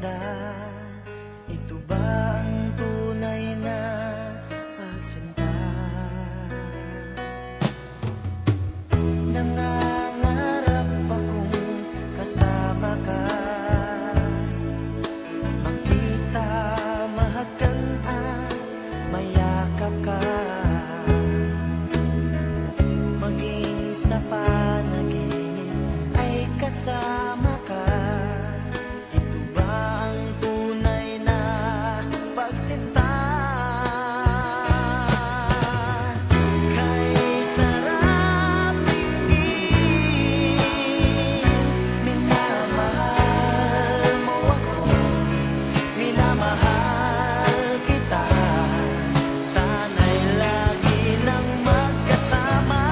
ganda. Ito ba ang tunay na pagsinta? Nangangarap akong kasama ka, makita, mahagan at mayakap ka, maging sa panaginip ay kasama ka. Ito ba ang tunay na pagsinta? Kay sarap tingin, minamahal mo ako, minamahal kita. Sana'y lagi nang magkasama,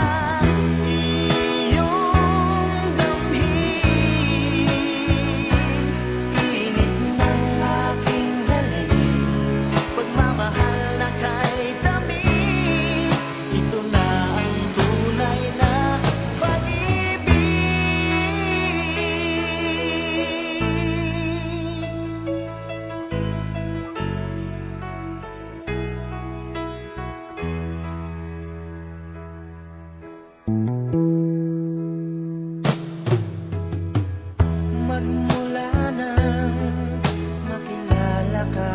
iyong damhin, init ng aking halik, pagmamahal na kay tamis. Ito na ang tunay na pag-ibig. Magmula nang makilala ka,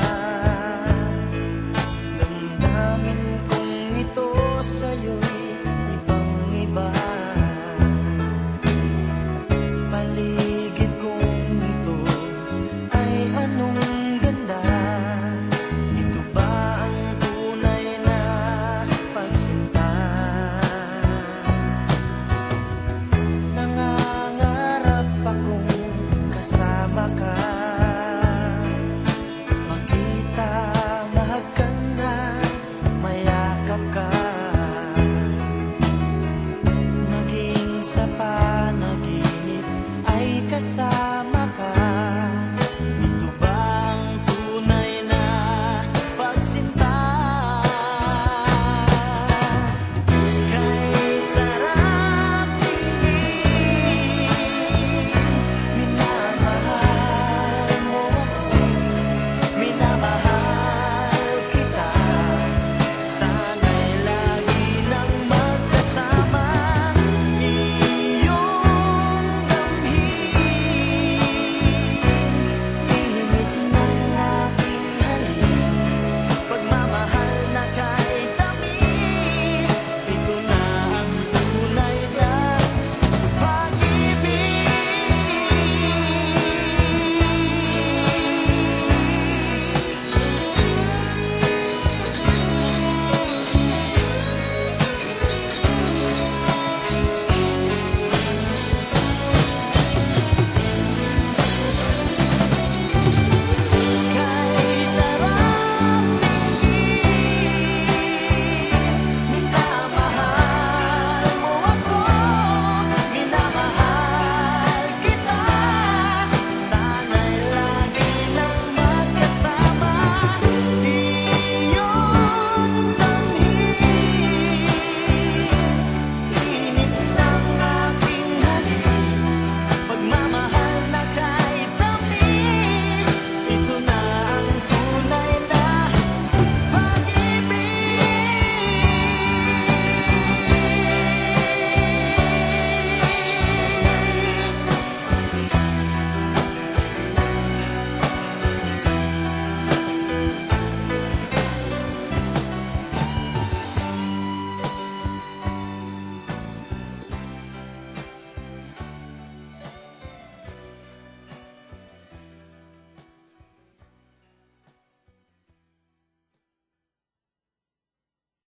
damdamin kong ito sa'yo'y ibang-iba. Paligid kong ito ay anong ganda. Ito ba ang tunay na pagsinta? Nangangarap akong kasama ka, makita, mahagan at mayakap ka, maging sa